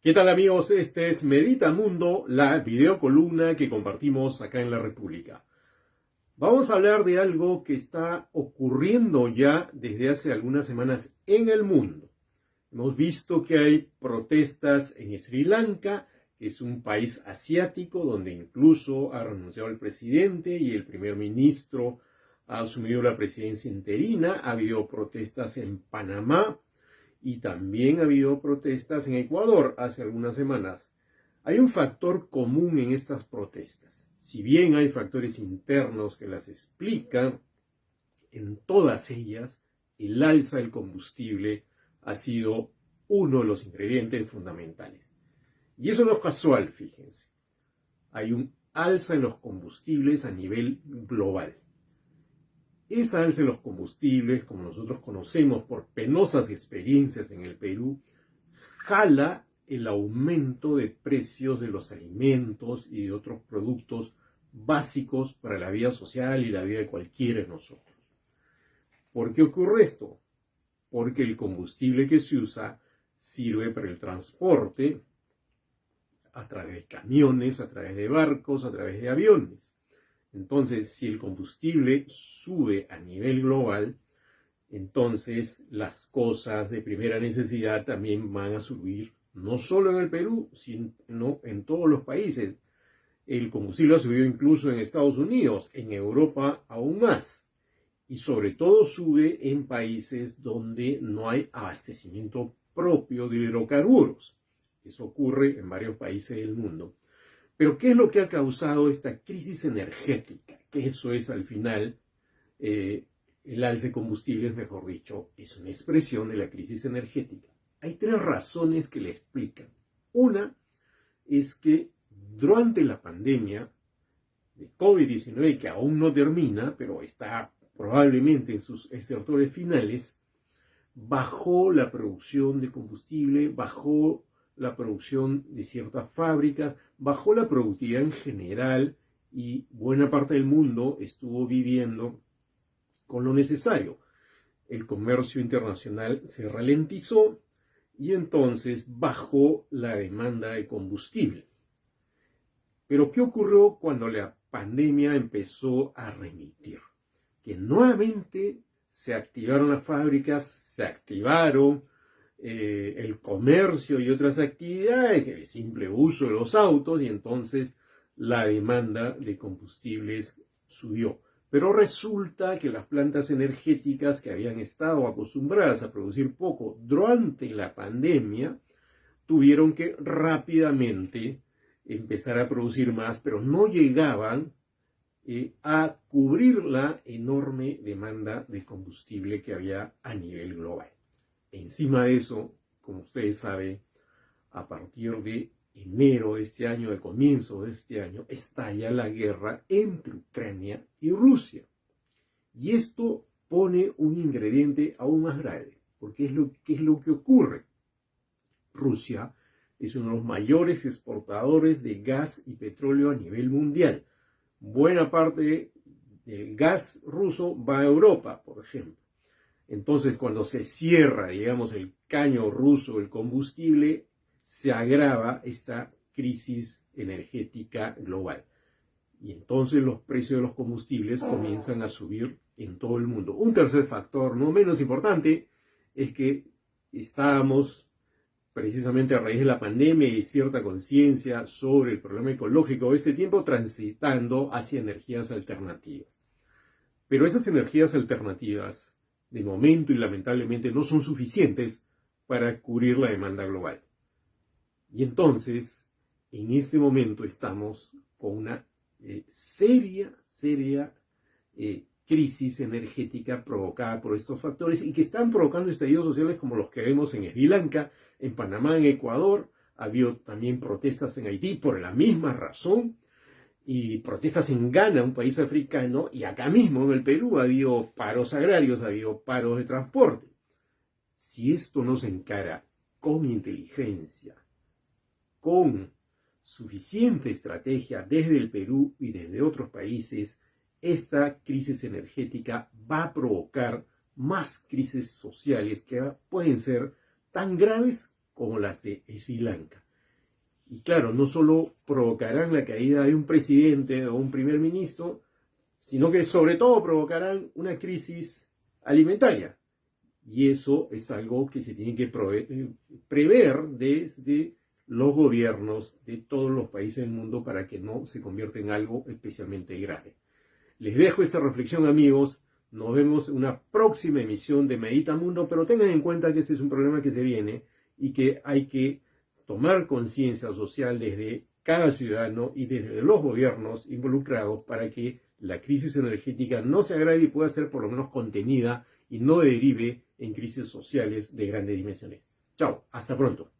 ¿Qué tal amigos? Este es Medita Mundo, la videocolumna que compartimos acá en la República. Vamos a hablar de algo que está ocurriendo ya desde hace algunas semanas en el mundo. Hemos visto que hay protestas en Sri Lanka, que es un país asiático donde incluso ha renunciado el presidente y el primer ministro ha asumido la presidencia interina. Ha habido protestas en Panamá. Y también ha habido protestas en Ecuador hace algunas semanas. Hay un factor común en estas protestas. Si bien hay factores internos que las explican, en todas ellas el alza del combustible ha sido uno de los ingredientes fundamentales. Y eso no es casual, fíjense. Hay un alza en los combustibles a nivel global. Esa alza de los combustibles, como nosotros conocemos por penosas experiencias en el Perú, jala el aumento de precios de los alimentos y de otros productos básicos para la vida social y la vida de cualquiera de nosotros. ¿Por qué ocurre esto? Porque el combustible que se usa sirve para el transporte a través de camiones, a través de barcos, a través de aviones. Entonces, si el combustible sube a nivel global, entonces las cosas de primera necesidad también van a subir, no solo en el Perú, sino en todos los países. El combustible ha subido incluso en Estados Unidos, en Europa aún más. Y sobre todo sube en países donde no hay abastecimiento propio de hidrocarburos. Eso ocurre en varios países del mundo. Pero ¿qué es lo que ha causado esta crisis energética? Que eso es al final, el alza de combustibles, mejor dicho, es una expresión de la crisis energética. Hay tres razones que le explican. Una es que durante la pandemia de COVID-19, que aún no termina, pero está probablemente en sus estertores finales, bajó la producción de combustible, bajó la producción de ciertas fábricas, bajó la productividad en general y buena parte del mundo estuvo viviendo con lo necesario. El comercio internacional se ralentizó y entonces bajó la demanda de combustible. Pero ¿qué ocurrió cuando la pandemia empezó a remitir? Que nuevamente se activaron las fábricas, se activaron el comercio y otras actividades, el simple uso de los autos, y entonces la demanda de combustibles subió. Pero resulta que las plantas energéticas que habían estado acostumbradas a producir poco durante la pandemia tuvieron que rápidamente empezar a producir más, pero no llegaban a cubrir la enorme demanda de combustible que había a nivel global. Encima de eso, como ustedes saben, a partir de enero de este año, de comienzo de este año, estalla la guerra entre Ucrania y Rusia. Y esto pone un ingrediente aún más grave, porque ¿qué es lo que ocurre? Rusia es uno de los mayores exportadores de gas y petróleo a nivel mundial. Buena parte del gas ruso va a Europa, por ejemplo. Entonces, cuando se cierra, digamos, el caño ruso, el combustible, se agrava esta crisis energética global. Y entonces los precios de los combustibles comienzan a subir en todo el mundo. Un tercer factor, no menos importante, es que estábamos, precisamente a raíz de la pandemia y cierta conciencia sobre el problema ecológico de este tiempo, transitando hacia energías alternativas. Pero esas energías alternativas, de momento y lamentablemente, no son suficientes para cubrir la demanda global. Y entonces, en este momento estamos con una seria crisis energética provocada por estos factores y que están provocando estallidos sociales como los que vemos en Sri Lanka, en Panamá, en Ecuador. Ha habido también protestas en Haití por la misma razón, y protestas en Ghana, un país africano, y acá mismo en el Perú ha habido paros agrarios, ha habido paros de transporte. Si esto no se encara con inteligencia, con suficiente estrategia desde el Perú y desde otros países, esta crisis energética va a provocar más crisis sociales que pueden ser tan graves como las de Sri Lanka. Y claro, no solo provocarán la caída de un presidente o un primer ministro, sino que sobre todo provocarán una crisis alimentaria. Y eso es algo que se tiene que prever desde los gobiernos de todos los países del mundo para que no se convierta en algo especialmente grave. Les dejo esta reflexión, amigos. Nos vemos en una próxima emisión de Medita Mundo, pero tengan en cuenta que este es un problema que se viene y que hay que tomar conciencia social desde cada ciudadano y desde los gobiernos involucrados para que la crisis energética no se agrave y pueda ser por lo menos contenida y no derive en crisis sociales de grandes dimensiones. Chao, hasta pronto.